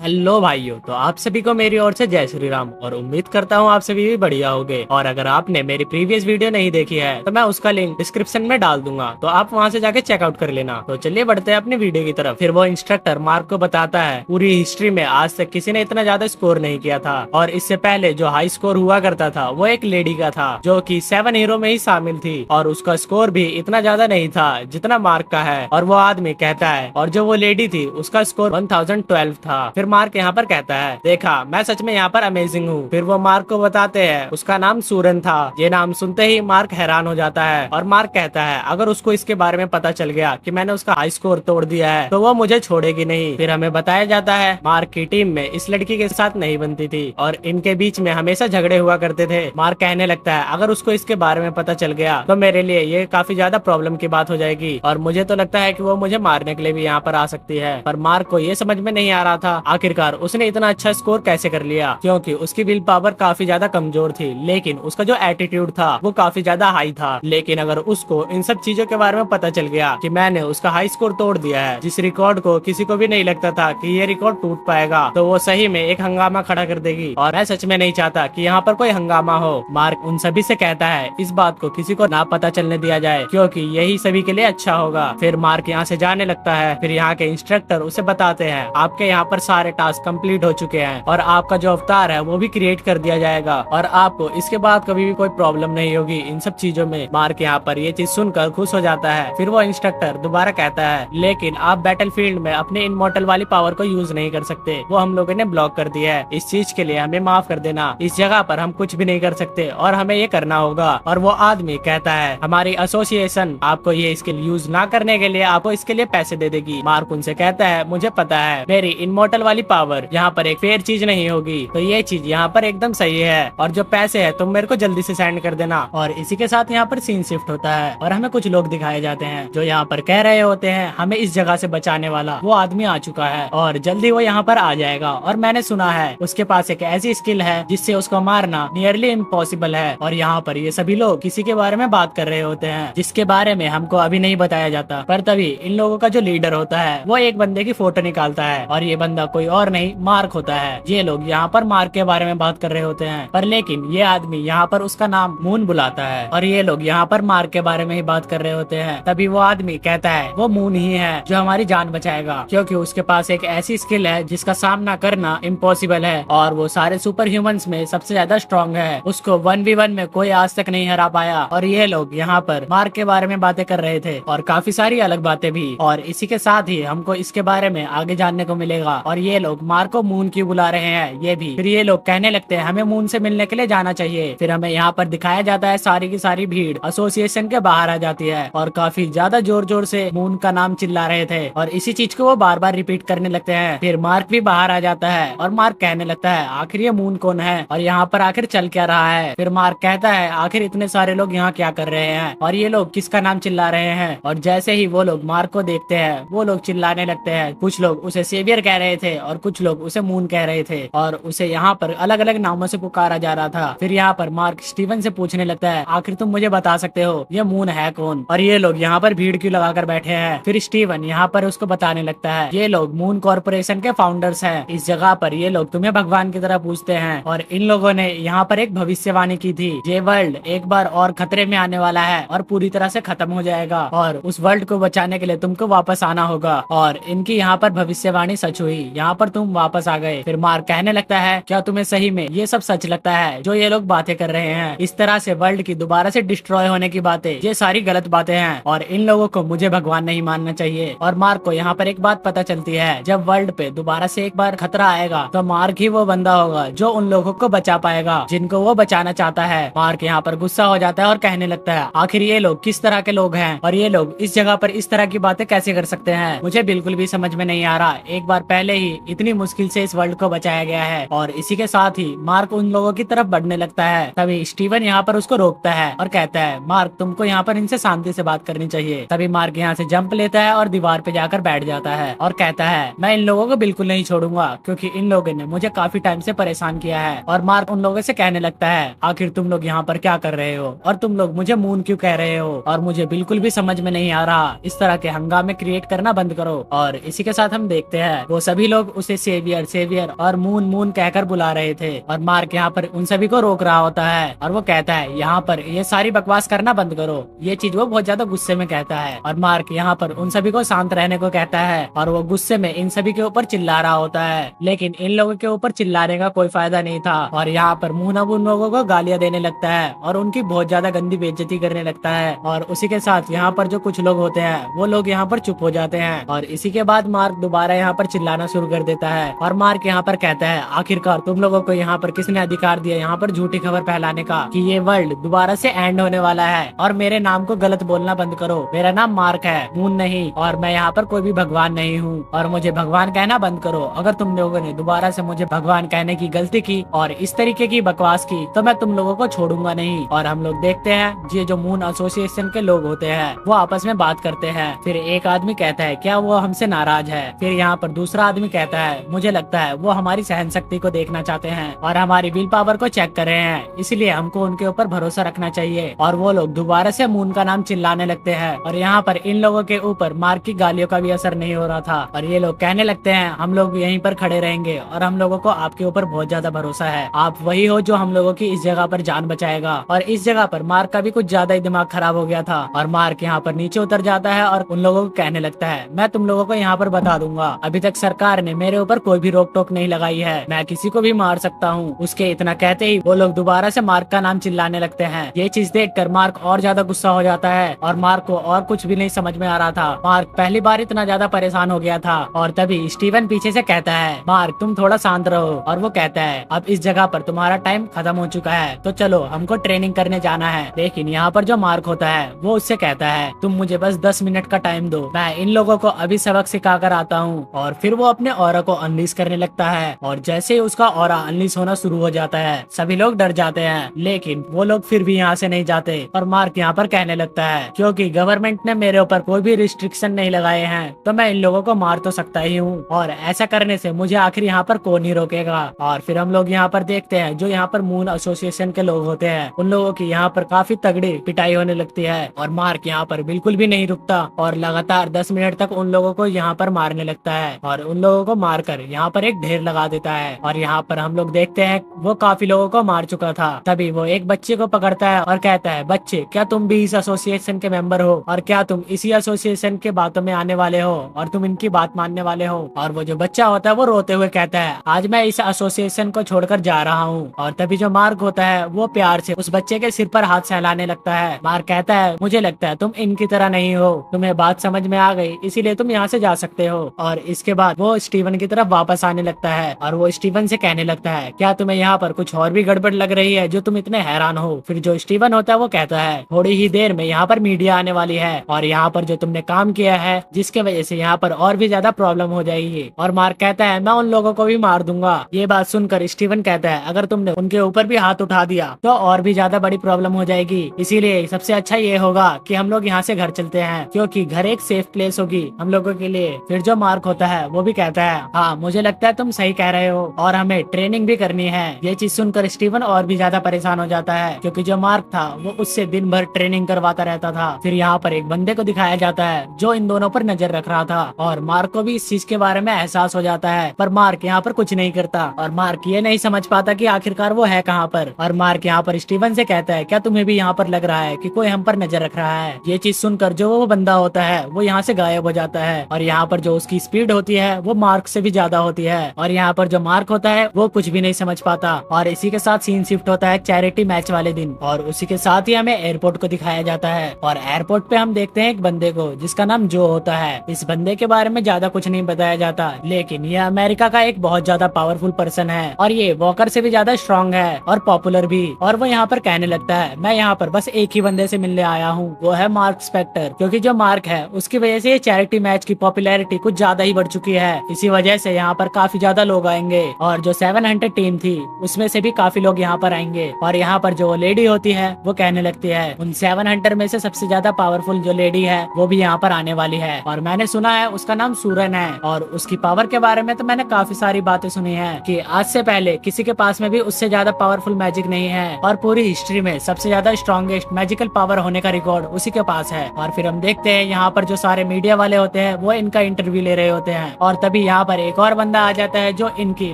Hello भाइयों, तो आप सभी को मेरी ओर से जय श्री राम। और उम्मीद करता हूँ आप सभी भी बढ़िया होंगे। और अगर आपने मेरी प्रीवियस वीडियो नहीं देखी है तो मैं उसका लिंक डिस्क्रिप्शन में डाल दूंगा, तो आप वहां से जाके चेकआउट कर लेना। तो चलिए बढ़ते हैं अपनी वीडियो की तरफ। फिर वो इंस्ट्रक्टर मार्क को बताता है पूरी हिस्ट्री में आज तक किसी ने इतना ज्यादा स्कोर नहीं किया था, और इससे पहले जो हाई स्कोर हुआ करता था वो एक लेडी का था जो की 7 हीरो में ही शामिल थी, और उसका स्कोर भी इतना ज्यादा नहीं था जितना मार्क का है। और वो आदमी कहता है, और जो वो लेडी थी उसका स्कोर 1012 था। फिर मार्क यहाँ पर कहता है, देखा मैं सच में यहाँ पर अमेजिंग हूँ। फिर वो मार्क को बताते हैं उसका नाम सूरन था। ये नाम सुनते ही मार्क हैरान हो जाता है, और मार्क कहता है अगर उसको इसके बारे में पता चल गया कि मैंने उसका हाई स्कोर तोड़ दिया है तो वो मुझे छोड़ेगी नहीं। फिर हमें बताया जाता है मार्क की टीम में इस लड़की के साथ नहीं बनती थी, और इनके बीच में हमेशा झगड़े हुआ करते थे। मार्क कहने लगता है अगर उसको इसके बारे में पता चल गया तो मेरे लिए ये काफी ज्यादा प्रॉब्लम की बात हो जाएगी, और मुझे तो लगता है कि वो मुझे मारने के लिए भी यहाँ पर आ सकती है। पर मार्क को ये समझ में नहीं आ रहा था आखिरकार उसने इतना अच्छा स्कोर कैसे कर लिया, क्योंकि उसकी विल पावर काफी ज्यादा कमजोर थी, लेकिन उसका जो एटीट्यूड था वो काफी ज्यादा हाई था। लेकिन अगर उसको इन सब चीजों के बारे में पता चल गया कि मैंने उसका हाई स्कोर तोड़ दिया है, जिस रिकॉर्ड को किसी को भी नहीं लगता था कि ये रिकॉर्ड टूट पाएगा, तो वो सही में एक हंगामा खड़ा कर देगी। और मैं सच में नहीं चाहता कि यहाँ पर कोई हंगामा हो। मार्क उन सभी से कहता है इस बात को किसी को ना पता चलने दिया जाए, क्योंकि यही सभी के लिए अच्छा होगा। फिर मार्क यहाँ से जाने लगता है। फिर यहाँ के इंस्ट्रक्टर उसे बताते हैं आपके यहाँ पर सारे टास्क कंप्लीट हो चुके हैं, और आपका जो अवतार है वो भी क्रिएट कर दिया जाएगा, और आपको इसके बाद कभी भी कोई प्रॉब्लम नहीं होगी इन सब चीजों में। मार्क यहाँ पर ये चीज सुनकर खुश हो जाता है। फिर वो इंस्ट्रक्टर दोबारा कहता है लेकिन आप बैटलफील्ड में अपने इनमॉर्टल वाली पावर को यूज नहीं कर सकते, वो हम लोगों ने ब्लॉक कर दिया है। इस चीज के लिए हमें माफ कर देना, इस जगह पर हम कुछ भी नहीं कर सकते और हमें ये करना होगा। और वो आदमी कहता है हमारी एसोसिएशन आपको ये स्किल यूज ना करने के लिए आपको इसके लिए पैसे दे देगी। मार्क उनसे कहता है मुझे पता है मेरी इनमॉर्टल वाली पावर यहाँ पर एक फेयर चीज नहीं होगी, तो ये चीज यहाँ पर एकदम सही है, और जो पैसे है तुम मेरे को जल्दी से सेंड कर देना। और इसी के साथ यहाँ पर सीन शिफ्ट होता है, और हमें कुछ लोग दिखाए जाते हैं जो यहाँ पर कह रहे होते हैं हमें इस जगह से बचाने वाला वो आदमी आ चुका है, और जल्दी वो यहाँ पर आ जाएगा। और मैंने सुना है उसके पास एक ऐसी स्किल है जिससे उसको मारना नियरली इम्पॉसिबल है। और यहाँ पर ये सभी लोग किसी के बारे में बात कर रहे होते हैं जिसके बारे में हमको अभी नहीं बताया जाता। पर तभी इन लोगों का जो लीडर होता है वो एक बंदे की फोटो निकालता है, और ये बंदा कोई और नहीं मार्क होता है। ये लोग यहाँ पर मार्क के बारे में बात कर रहे होते हैं, पर लेकिन ये आदमी यहाँ पर उसका नाम मून बुलाता है, और ये लोग यहाँ पर मार्क के बारे में ही बात कर रहे होते हैं। तभी वो आदमी कहता है वो मून ही है जो हमारी जान बचाएगा, क्योंकि उसके पास एक ऐसी स्किल है जिसका सामना करना इम्पॉसिबल है, और वो सारे सुपर ह्यूमंस में सबसे ज्यादा स्ट्रॉन्ग है। उसको 1v1 में कोई आज तक नहीं हरा पाया। और ये लोग यहाँ पर मार्क के बारे में बातें कर रहे थे, और काफी सारी अलग बातें भी। और इसी के साथ ही हमको इसके बारे में आगे जानने को मिलेगा। और ये लोग मार्क को मून क्यों बुला रहे हैं ये भी। फिर ये लोग कहने लगते हैं हमें मून से मिलने के लिए जाना चाहिए। फिर हमें यहाँ पर दिखाया जाता है सारी की सारी भीड़ एसोसिएशन के बाहर आ जाती है, और काफी ज्यादा जोर जोर से मून का नाम चिल्ला रहे थे, और इसी चीज को वो बार बार रिपीट करने लगते हैं। फिर मार्क भी बाहर आ जाता है, और मार्क कहने लगता है आखिर ये मून कौन है, और यहाँ पर आखिर चल क्या रहा है। फिर मार्क कहता है आखिर इतने सारे लोग यहाँ क्या कर रहे हैं, और ये लोग किसका नाम चिल्ला रहे हैं। और जैसे ही वो लोग मार्क को देखते हैं वो लोग चिल्लाने लगते हैं। कुछ लोग उसे सेवियर कह रहे थे, और कुछ लोग उसे मून कह रहे थे, और उसे यहाँ पर अलग अलग नामों से पुकारा जा रहा था। फिर यहाँ पर मार्क स्टीवन से पूछने लगता है आखिर तुम मुझे बता सकते हो ये मून है कौन, और ये लोग यहाँ पर भीड़ क्यों लगाकर बैठे हैं। फिर स्टीवन यहाँ पर उसको बताने लगता है ये लोग मून कॉर्पोरेशन के फाउंडर्स हैं। इस जगह पर ये लोग तुम्हें भगवान की तरह पूछते हैं, और इन लोगों ने यहाँ पर एक भविष्यवाणी की थी ये वर्ल्ड एक बार और खतरे में आने वाला है और पूरी तरह से खत्म हो जाएगा, और उस वर्ल्ड को बचाने के लिए तुमको वापस आना होगा। और इनकी यहाँ पर भविष्यवाणी सच हुई, यहाँ पर तुम वापस आ गए। फिर मार्क कहने लगता है क्या तुम्हें सही में ये सब सच लगता है जो ये लोग बातें कर रहे हैं, इस तरह से वर्ल्ड की दोबारा से डिस्ट्रॉय होने की बातें, ये सारी गलत बातें हैं, और इन लोगों को मुझे भगवान नहीं मानना चाहिए। और मार्क को यहाँ पर एक बात पता चलती है जब वर्ल्ड पे दोबारा से एक बार खतरा आएगा तो मार्क ही वो बंदा होगा जो उन लोगों को बचा पाएगा जिनको वो बचाना चाहता है। मार्क यहाँ पर गुस्सा हो जाता है और कहने लगता है आखिर ये लोग किस तरह के लोग हैं, और ये लोग इस जगह पर इस तरह की बातें कैसे कर सकते हैं, मुझे बिल्कुल भी समझ में नहीं आ रहा। एक बार पहले ही इतनी मुश्किल से इस वर्ल्ड को बचाया गया है। और इसी के साथ ही मार्क उन लोगों की तरफ बढ़ने लगता है। तभी स्टीवन यहाँ पर उसको रोकता है और कहता है मार्क तुमको यहाँ पर इनसे शांति से बात करनी चाहिए। तभी मार्क यहाँ से जंप लेता है और दीवार पे जाकर बैठ जाता है, और कहता है मैं इन लोगों को बिल्कुल नहीं छोड़ूंगा, क्योंकि इन लोगों ने मुझे काफी टाइम से परेशान किया है। और मार्क उन लोगों से कहने लगता है आखिर तुम लोग यहाँ पर क्या कर रहे हो, और तुम लोग मुझे मून क्यों कह रहे हो, और मुझे बिल्कुल भी समझ में नहीं आ रहा। इस तरह के हंगामे क्रिएट करना बंद करो। और इसी के साथ हम देखते हैं वो सभी लोग उसे सेवियर सेवियर और मून मून कहकर बुला रहे थे। और मार्क यहाँ पर उन सभी को रोक रहा होता है और वो कहता है यहाँ पर ये सारी बकवास करना बंद करो। ये चीज वो बहुत ज्यादा गुस्से में कहता है और मार्क यहाँ पर उन सभी को शांत रहने को कहता है और वो गुस्से में इन सभी के ऊपर चिल्ला रहा होता है। लेकिन इन लोगों के ऊपर चिल्लाने का कोई फायदा नहीं था और यहाँ पर मून अब उन लोगों को गालियां देने लगता है और उनकी बहुत ज्यादा गंदी बेइज्जती करने लगता है। और उसी के साथ यहाँ पर जो कुछ लोग होते हैं वो लोग यहाँ पर चुप हो जाते हैं और इसी के बाद मार्क दोबारा यहाँ पर चिल्लाना शुरू कर देता है। और मार्क यहाँ पर कहता है आखिरकार तुम लोगों को यहाँ पर किसने अधिकार दिया यहाँ पर झूठी खबर फैलाने का कि ये वर्ल्ड दोबारा से एंड होने वाला है। और मेरे नाम को गलत बोलना बंद करो। मेरा नाम मार्क है, मून नहीं, और मैं यहाँ पर कोई भी भगवान नहीं हूँ और मुझे भगवान कहना बंद करो। अगर तुम लोगों ने दोबारा से मुझे भगवान कहने की गलती की और इस तरीके की बकवास की तो मैं तुम लोगों को छोड़ूंगा नहीं। और हम लोग देखते हैं ये जो मून एसोसिएशन के लोग होते हैं वो आपस में बात करते हैं। फिर एक आदमी कहता है क्या वो हमसे नाराज है। फिर यहाँ पर दूसरा आदमी कहता है मुझे लगता है वो हमारी सहन शक्ति को देखना चाहते हैं और हमारी विल पावर को चेक कर रहे हैं, इसलिए हमको उनके ऊपर भरोसा रखना चाहिए। और वो लोग दोबारा से मून का नाम चिल्लाने लगते हैं और यहाँ पर इन लोगों के ऊपर मार्क की गालियों का भी असर नहीं हो रहा था और ये लोग कहने लगते हैं हम लोग यहीं पर खड़े रहेंगे और हम लोगों को आपके ऊपर बहुत ज्यादा भरोसा है। आप वही हो जो हम लोगों की इस जगह पर जान बचाएगा। और इस जगह पर मार्क का भी कुछ ज्यादा ही दिमाग खराब हो गया था और मार्क यहाँ पर नीचे उतर जाता है और उन लोगों को कहने लगता है मैं तुम लोगों को यहाँ पर बता दूंगा, अभी तक सरकार ने मेरे ऊपर कोई भी रोक टोक नहीं लगाई है, मैं किसी को भी मार सकता हूँ। उसके इतना कहते ही वो लोग दोबारा से मार्क का नाम चिल्लाने लगते हैं। ये चीज देखकर मार्क और ज्यादा गुस्सा हो जाता है और मार्क को और कुछ भी नहीं समझ में आ रहा था। मार्क पहली बार इतना ज्यादा परेशान हो गया था और तभी स्टीवन पीछे से कहता है मार्क तुम थोड़ा शांत रहो। और वो कहता है अब इस जगह पर तुम्हारा टाइम खत्म हो चुका है तो चलो हमको ट्रेनिंग करने जाना है। लेकिन यहाँ पर जो मार्क होता है वो उससे कहता है तुम मुझे बस 10 मिनट का टाइम दो, मैं इन लोगों को अभी सबक सिखा कर आता हूँ। और फिर वो अपने ऑरा को अनलीश करने लगता है और जैसे ही उसका ऑरा अनलीश होना शुरू हो जाता है सभी लोग डर जाते हैं, लेकिन वो लोग फिर भी यहाँ से नहीं जाते। और मार्क यहाँ पर कहने लगता है क्योंकि गवर्नमेंट ने मेरे ऊपर कोई भी रिस्ट्रिक्शन नहीं लगाए हैं तो मैं इन लोगों को मार तो सकता ही हूँ और ऐसा करने से मुझे आखिर यहाँ पर कौन ही रोकेगा। और फिर हम लोग यहाँ पर देखते हैं जो यहाँ पर मून एसोसिएशन के लोग होते हैं उन लोगों की यहाँ पर काफी तगड़ी पिटाई होने लगती है और मार्क यहाँ पर बिल्कुल भी नहीं रुकता और लगातार 10 मिनट तक उन लोगों को यहाँ पर मारने लगता है और उन लोगों को मारकर यहाँ पर एक ढेर लगा देता है। और यहाँ पर हम लोग देखते हैं वो काफी लोगों को मार चुका था। तभी वो एक बच्चे को पकड़ता है और कहता है बच्चे क्या तुम भी इस एसोसिएशन के मेंबर हो और क्या तुम इसी एसोसिएशन के बातों में आने वाले हो और तुम इनकी बात मानने वाले हो। और वो जो बच्चा होता है वो रोते हुए कहता है आज मैं इस एसोसिएशन को छोड़कर जा रहा हूँ। और तभी जो मार्क होता है वो प्यार से उस बच्चे के सिर पर हाथ सहलाने लगता है। मार्क कहता है मुझे लगता है तुम इनकी तरह नहीं हो, तुम्हें बात समझ में आ गई इसीलिए तुम यहाँ से जा सकते हो। और इसके बाद वो स्टीवन की तरफ वापस आने लगता है और वो स्टीवन से कहने लगता है क्या तुम्हें यहाँ पर कुछ और भी गड़बड़ लग रही है जो तुम इतने हैरान हो। फिर जो स्टीवन होता है वो कहता है थोड़ी ही देर में यहाँ पर मीडिया आने वाली है और यहाँ पर जो तुमने काम किया है जिसके वजह से यहाँ पर और भी ज्यादा प्रॉब्लम हो जाएगी। और मार्क कहता है मैं उन लोगों को भी मार दूंगा। ये बात सुनकर स्टीवन कहता है अगर तुमने उनके ऊपर भी हाथ उठा दिया तो और भी ज्यादा बड़ी प्रॉब्लम हो जाएगी, इसीलिए सबसे अच्छा ये होगा कि हम लोग यहाँ से घर चलते हैं क्योंकि घर एक सेफ प्लेस होगी हम लोगों के लिए। फिर जो मार्क होता है वो भी कहता है हाँ मुझे लगता है तुम सही कह रहे हो और हमें ट्रेनिंग भी करनी है। ये चीज सुनकर स्टीवन और भी ज्यादा परेशान हो जाता है क्योंकि जो मार्क था वो उससे दिन भर ट्रेनिंग करवाता रहता था। फिर यहाँ पर एक बंदे को दिखाया जाता है जो इन दोनों पर नजर रख रहा था और मार्क को भी इस चीज के बारे में एहसास हो जाता है पर मार्क यहाँ पर कुछ नहीं करता और मार्क ये नहीं समझ पाता कि आखिरकार वो है कहाँ पर। और मार्क यहाँ पर स्टीवन से कहता है क्या तुम्हें भी यहाँ पर लग रहा है कि कोई हम पर नजर रख रहा है। ये चीज सुनकर जो वो बंदा होता है वो यहाँ से गायब हो जाता है और यहाँ पर जो उसकी स्पीड होती है वो मार्क से भी ज्यादा होती है और यहाँ पर जो मार्क होता है वो कुछ भी नहीं समझ पाता। और इसी के साथ सीन शिफ्ट होता है चैरिटी मैच वाले दिन और उसी के साथ ही हमें एयरपोर्ट को दिखाया जाता है और एयरपोर्ट पे हम देखते हैं एक बंदे को जिसका नाम जो होता है। इस बंदे के बारे में ज्यादा कुछ नहीं बताया जाता लेकिन ये अमेरिका का एक बहुत ज्यादा पावरफुल पर्सन है और ये वॉकर से भी ज्यादा स्ट्रॉन्ग है और पॉपुलर भी। और वो यहाँ पर कहने लगता है मैं यहाँ पर बस एक ही बंदे से मिलने आया हूँ, वो है मार्क स्पेक्टर, क्योंकि जो मार्क है उसकी वजह से ये चैरिटी मैच की पॉपुलैरिटी कुछ ज्यादा ही बढ़ चुकी है। इसी वजह से यहाँ पर काफी ज्यादा लोग आएंगे और जो 700 टीम थी उसमें से भी काफी लोग यहाँ पर आएंगे। और यहाँ पर जो लेडी होती है वो कहने लगती है उन 700 में से सबसे ज्यादा पावरफुल जो लेडी है वो भी यहाँ पर आने वाली है और मैंने सुना है उसका नाम सूरन है। और उसकी पावर के बारे में तो मैंने काफी सारी बातें सुनी है कि आज से पहले किसी के पास में भी उससे ज्यादा पावरफुल मैजिक नहीं है और पूरी हिस्ट्री में सबसे ज्यादा स्ट्रॉन्गेस्ट मैजिकल पावर होने का रिकॉर्ड उसी के पास है। और फिर हम देखते हैं यहाँ पर जो सारे मीडिया वाले होते हैं वो इनका इंटरव्यू ले रहे होते हैं और तभी यहाँ यहाँ पर एक और बंदा आ जाता है जो इनकी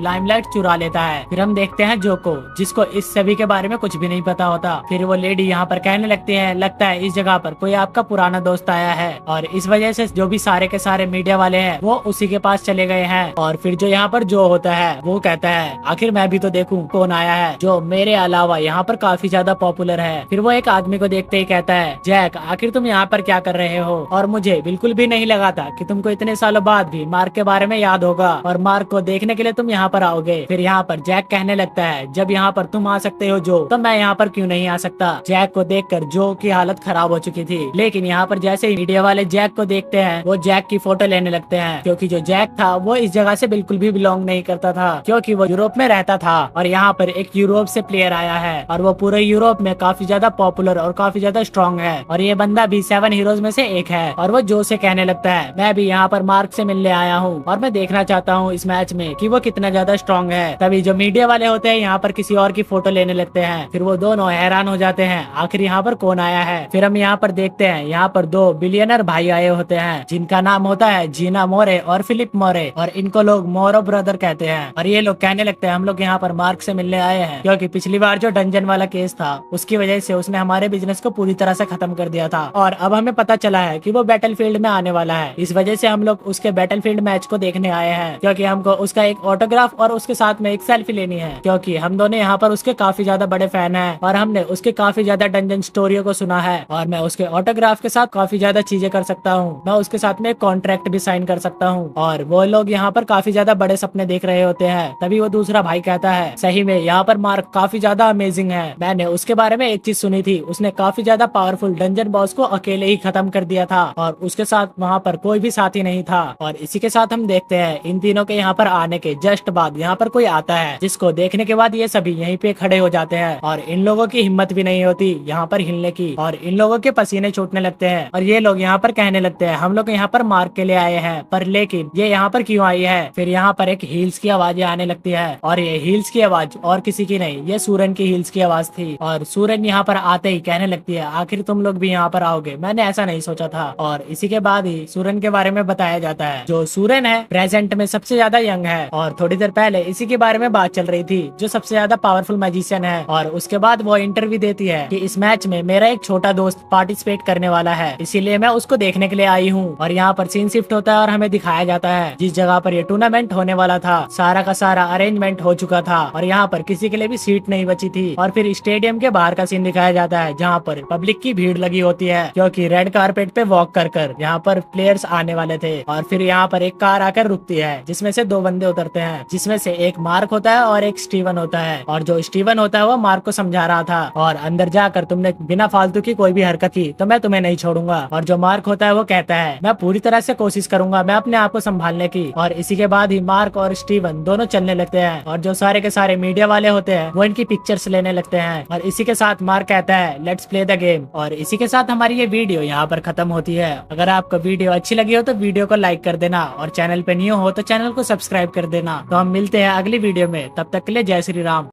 लाइमलाइट चुरा लेता है। फिर हम देखते हैं जो को, जिसको इस सभी के बारे में कुछ भी नहीं पता होता। फिर वो लेडी यहाँ पर कहने लगती है, लगता है इस जगह पर कोई आपका पुराना दोस्त आया है, और इस वजह से जो भी सारे के सारे मीडिया वाले हैं वो उसी के पास चले गए हैं। और फिर जो यहाँ पर जो होता है वो कहता है, आखिर मैं भी तो देखूं कौन आया है जो मेरे अलावा यहाँ पर काफी ज्यादा पॉपुलर है। फिर वो एक आदमी को देखते ही कहता है, जैक आखिर तुम यहाँ पर क्या कर रहे हो, और मुझे बिल्कुल भी नहीं लगा था कि तुमको इतने सालों बाद भी मार्क के बारे में याद होगा और मार्क को देखने के लिए तुम यहाँ पर आओगे। फिर यहाँ पर जैक कहने लगता है, जब यहाँ पर तुम आ सकते हो जो, तो मैं यहाँ पर क्यों नहीं आ सकता। जैक को देखकर जो की हालत खराब हो चुकी थी, लेकिन यहाँ पर जैसे ही मीडिया वाले जैक को देखते हैं वो जैक की फोटो लेने लगते हैं, क्योंकि जो जैक था वो इस जगह से बिल्कुल भी बिलोंग नहीं करता था, क्योंकि वो यूरोप में रहता था और यहाँ पर एक यूरोप से प्लेयर आया है और वो पूरे यूरोप में काफी ज्यादा पॉपुलर और काफी ज्यादा स्ट्रॉन्ग है, और ये बंदा भी 7 हीरोज में से एक है। और वो जो से कहने लगता है, मैं भी यहाँ पर मार्क से मिलने आया हूँ और मैं देखना चाहता हूँ इस मैच में कि वो कितना ज्यादा स्ट्रॉन्ग है। तभी जो मीडिया वाले होते हैं यहाँ पर किसी और की फोटो लेने लगते हैं। फिर वो दोनों हैरान हो जाते हैं, आखिर यहाँ पर कौन आया है। फिर हम यहाँ पर देखते हैं यहाँ पर 2 बिलियनर भाई आए होते हैं, जिनका नाम होता है जीना मोरे और फिलिप मोरे, और इनको लोग मोरो ब्रदर कहते हैं। और ये लोग कहने लगते हैं, हम लोग यहाँ पर मार्क से मिलने आए हैं, क्योंकि पिछली बार जो डंजन वाला केस था उसकी वजह से उसने हमारे बिजनेस को पूरी तरह से खत्म कर दिया था, और अब हमें पता चला है कि वो बैटलफील्ड में आने वाला है। इस वजह से हम लोग उसके बैटलफील्ड मैच को देखने आए हैं, क्योंकि हमको उसका एक ऑटोग्राफ और उसके साथ में एक सेल्फी लेनी है, क्योंकि हम दोनों यहाँ पर उसके काफी ज्यादा बड़े फैन हैं और हमने उसके काफी ज्यादा डंजन स्टोरियों को सुना है, और मैं उसके ऑटोग्राफ के साथ काफी ज्यादा चीजें कर सकता हूँ। मैं उसके साथ में एक कॉन्ट्रैक्ट भी साइन कर सकता हूँ। और वो लोग यहाँ पर काफी ज्यादा बड़े सपने देख रहे होते हैं। तभी वो दूसरा भाई कहता है, सही में यहाँ पर मार्क काफी ज्यादा अमेजिंग है, मैंने उसके बारे में एक चीज सुनी थी, उसने काफी ज्यादा पावरफुल डंजन बॉस को अकेले ही खत्म कर दिया था और उसके साथ वहाँ पर कोई भी साथी नहीं था। और इसी के साथ हम देखते हैं इन तीनों के यहाँ पर आने के जस्ट बाद यहाँ पर कोई आता है, जिसको देखने के बाद ये सभी यहीं पे खड़े हो जाते हैं, और इन लोगों की हिम्मत भी नहीं होती यहाँ पर हिलने की, और इन लोगों के पसीने छूटने लगते हैं। और ये लोग यहाँ पर कहने लगते हैं, हम लोग यहाँ पर मार्क के लिए आए हैं, पर लेकिन ये यहाँ पर क्यों आई है। फिर यहाँ पर एक हील्स की आवाजें आने लगती है, और ये हील्स की आवाज और किसी की नहीं, ये सूरन की हील्स की आवाज थी। और सूरन यहाँ पर आते ही कहने लगती है, आखिर तुम लोग भी यहाँ पर आओगे, मैंने ऐसा नहीं सोचा था। और इसी के बाद ही सूरन के बारे में बताया जाता है। जो सूरन है प्रेजेंट में सबसे ज्यादा यंग है, और थोड़ी देर पहले इसी के बारे में बात चल रही थी, जो सबसे ज्यादा पावरफुल मैजिशियन है। और उसके बाद वो इंटरव्यू देती है कि इस मैच में मेरा एक छोटा दोस्त पार्टिसिपेट करने वाला है, इसीलिए मैं उसको देखने के लिए आई हूँ। और यहाँ पर सीन शिफ्ट होता है और हमें दिखाया जाता है जिस जगह पर ये टूर्नामेंट होने वाला था, सारा का सारा अरेंजमेंट हो चुका था और यहाँ पर किसी के लिए भी सीट नहीं बची थी। और फिर स्टेडियम के बाहर का सीन दिखाया जाता है, जहाँ पर पब्लिक की भीड़ लगी होती है, क्योंकि रेड कारपेट पे वॉक कर यहाँ पर प्लेयर्स आने वाले थे। और फिर यहाँ पर एक कार आकर रुकती है, जिसमें से 2 बंदे उतरते हैं, जिसमें से एक मार्क होता है और एक स्टीवन होता है। और जो स्टीवन होता है वो मार्क को समझा रहा था, और अंदर जाकर तुमने बिना फालतू की कोई भी हरकत की तो मैं तुम्हें नहीं छोड़ूंगा। और जो मार्क होता है वो कहता है, मैं पूरी तरह से कोशिश करूंगा मैं अपने आप को संभालने की। और इसी के बाद ही मार्क और स्टीवन दोनों चलने लगते हैं, और जो सारे के सारे मीडिया वाले होते हैं वो इनकी पिक्चर्स लेने लगते हैं। और इसी के साथ मार्क कहता है, लेट्स प्ले द गेम। और इसी के साथ हमारी ये वीडियो यहाँ पर खत्म होती है। अगर आपको वीडियो अच्छी लगी हो तो वीडियो को लाइक कर देना, और चैनल पे न्यू हो तो चैनल को सब्सक्राइब कर देना। तो हम मिलते हैं अगली वीडियो में, तब तक के लिए जय श्री राम।